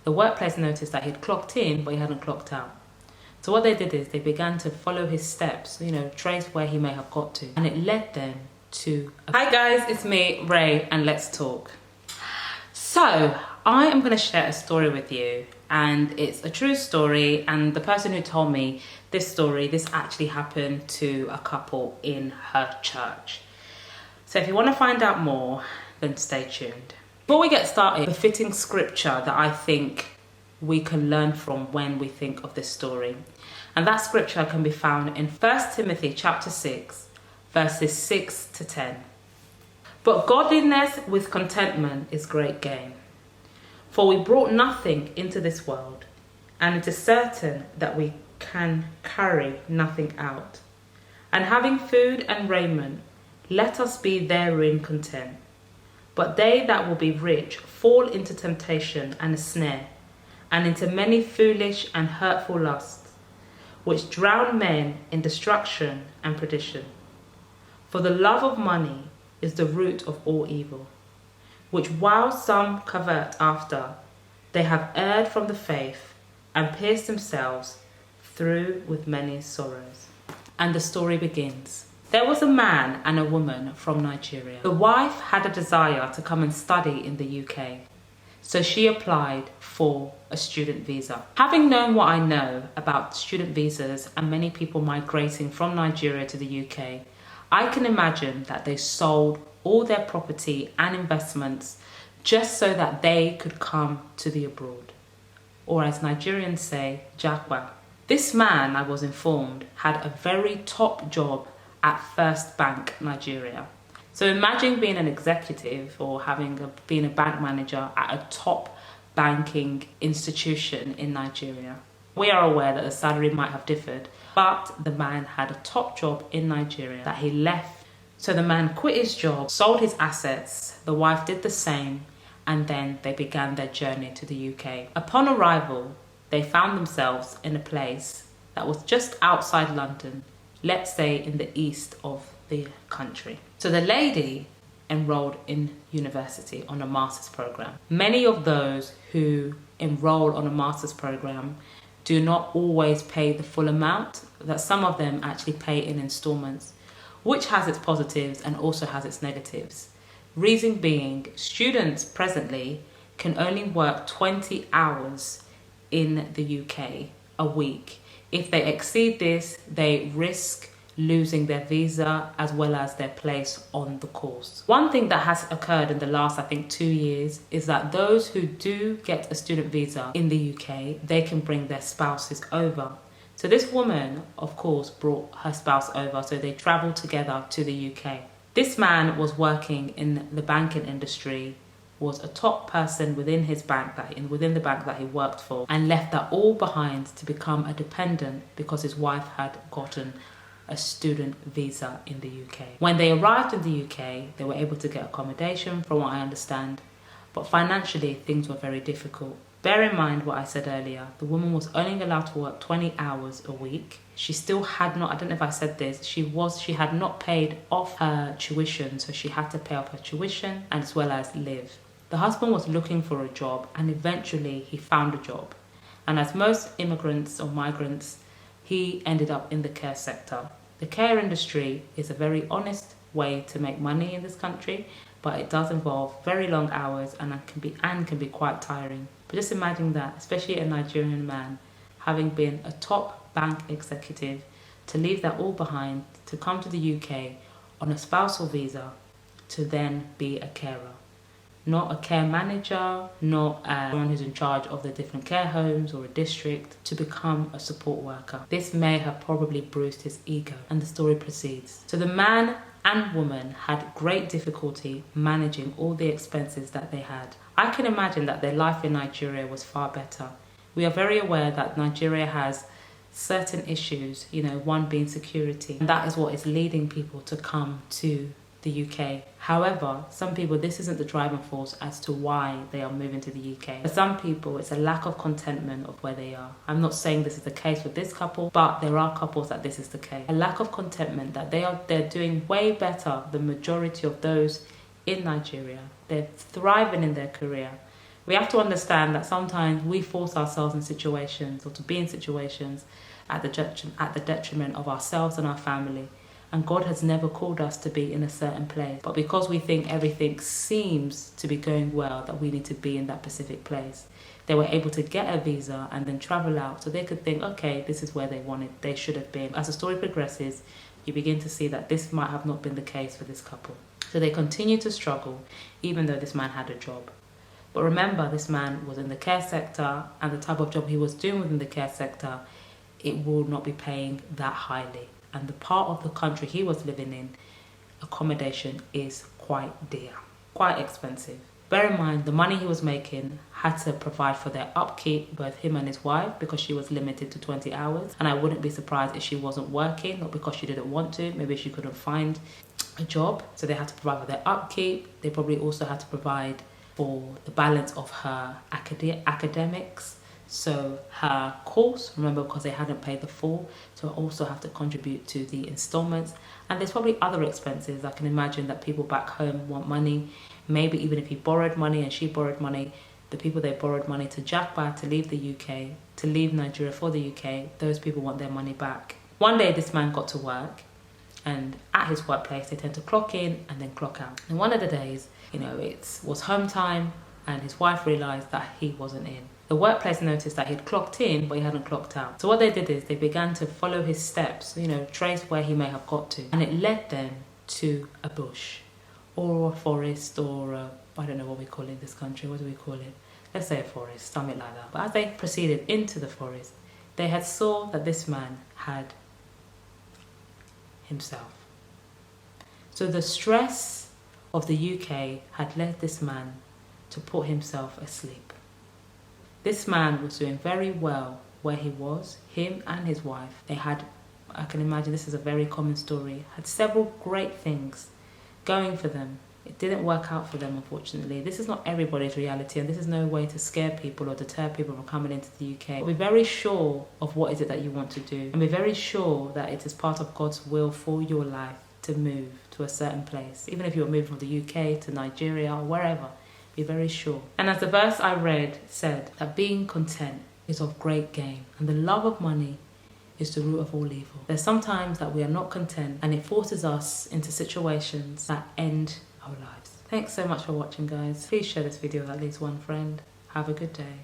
The workplace noticed that he'd clocked in, but he hadn't clocked out. So what they did is they began to follow his steps, trace where he may have got to. And it led them to... Hi guys, it's me, Ray, and let's talk. So I am going to share a story with you, and it's a true story. And the person who told me this story, this actually happened to a couple in her church. So if you want to find out more, then stay tuned. Before we get started, a fitting scripture that I think we can learn from when we think of this story. And that scripture can be found in 1 Timothy chapter 6, verses 6 to 10. But godliness with contentment is great gain. For we brought nothing into this world, and it is certain that we can carry nothing out. And having food and raiment, let us be therein content. But they that will be rich fall into temptation and a snare, and into many foolish and hurtful lusts, which drown men in destruction and perdition. For the love of money is the root of all evil, which while some covet after, they have erred from the faith and pierced themselves through with many sorrows. And the story begins. There was a man and a woman from Nigeria. The wife had a desire to come and study in the UK. So she applied for a student visa. Having known what I know about student visas and many people migrating from Nigeria to the UK, I can imagine that they sold all their property and investments just so that they could come to the abroad. Or as Nigerians say, Jakwa. This man, I was informed, had a very top job at First Bank Nigeria. So imagine being an executive or being a bank manager at a top banking institution in Nigeria. We are aware that the salary might have differed, but the man had a top job in Nigeria that he left. So the man quit his job, sold his assets, the wife did the same, and then they began their journey to the UK. Upon arrival, they found themselves in a place that was just outside London, let's say in the east of the country. So the lady enrolled in university on a master's program. Many of those who enroll on a master's program do not always pay the full amount, that some of them actually pay in installments, which has its positives and also has its negatives. Reason being, students presently can only work 20 hours in the UK a week. If they exceed this, they risk losing their visa as well as their place on the course. One thing that has occurred in the last, 2 years is that those who do get a student visa in the UK, they can bring their spouses over. So this woman, of course, brought her spouse over, so they traveled together to the UK. This man was working in the banking industry, was a top person within the bank that he worked for, and left that all behind to become a dependent because his wife had gotten a student visa in the UK. When they arrived in the UK, they were able to get accommodation, from what I understand, but financially things were very difficult. Bear in mind what I said earlier, the woman was only allowed to work 20 hours a week. She still had not, I don't know if I said this, she had not paid off her tuition, so she had to pay off her tuition and as well as live. The husband was looking for a job and eventually he found a job. And as most immigrants or migrants, he ended up in the care sector. The care industry is a very honest way to make money in this country, but it does involve very long hours and can be quite tiring. But just imagine that, especially a Nigerian man, having been a top bank executive, to leave that all behind, to come to the UK on a spousal visa, to then be a carer. Not a care manager, not someone who's in charge of the different care homes or a district, to become a support worker. This may have probably bruised his ego, and the story proceeds. So the man and woman had great difficulty managing all the expenses that they had. I can imagine that their life in Nigeria was far better. We are very aware that Nigeria has certain issues, one being security. And that is what is leading people to come to the UK. However, some people, this isn't the driving force as to why they are moving to the UK. For some people, it's a lack of contentment of where they are. I'm not saying this is the case with this couple, but there are couples that this is the case. A lack of contentment that they're doing way better than the majority of those in Nigeria. They're thriving in their career. We have to understand that sometimes we force ourselves in situations, or to be in situations at the detriment of ourselves and our family. And God has never called us to be in a certain place. But because we think everything seems to be going well, that we need to be in that specific place, they were able to get a visa and then travel out so they could think, okay, this is where they should have been. As the story progresses, you begin to see that this might have not been the case for this couple. So they continue to struggle, even though this man had a job. But remember, this man was in the care sector, and the type of job he was doing within the care sector, it will not be paying that highly. And the part of the country he was living in, accommodation is quite dear, quite expensive. Bear in mind, the money he was making had to provide for their upkeep, both him and his wife, because she was limited to 20 hours. And I wouldn't be surprised if she wasn't working, not because she didn't want to, maybe she couldn't find a job. So they had to provide for their upkeep. They probably also had to provide for the balance of her academics. So her course, remember, because they hadn't paid the full, so also have to contribute to the installments. And there's probably other expenses. I can imagine that people back home want money. Maybe even if he borrowed money and she borrowed money, the people they borrowed money to jackpot to leave the UK, to leave Nigeria for the UK, those people want their money back. One day this man got to work, and at his workplace they tend to clock in and then clock out. And one of the days, it was home time, and his wife realised that he wasn't in. The workplace noticed that he'd clocked in, but he hadn't clocked out. So what they did is they began to follow his steps, trace where he may have got to. And it led them to a bush or a forest, or I don't know what we call it in this country. What do we call it? Let's say a forest, something like that. But as they proceeded into the forest, they had saw that this man had himself. So the stress of the UK had led this man to put himself asleep. This man was doing very well where he was, him and his wife. They had, I can imagine this is a very common story, had several great things going for them. It didn't work out for them, unfortunately. This is not everybody's reality, and this is no way to scare people or deter people from coming into the UK. Be very sure of what is it that you want to do, and be very sure that it is part of God's will for your life to move to a certain place. Even if you're moving from the UK to Nigeria or wherever, be very sure. And as the verse I read said, that being content is of great gain, and the love of money is the root of all evil. There's sometimes that we are not content, and it forces us into situations that end our lives. Thanks so much for watching, guys. Please share this video with at least one friend. Have a good day.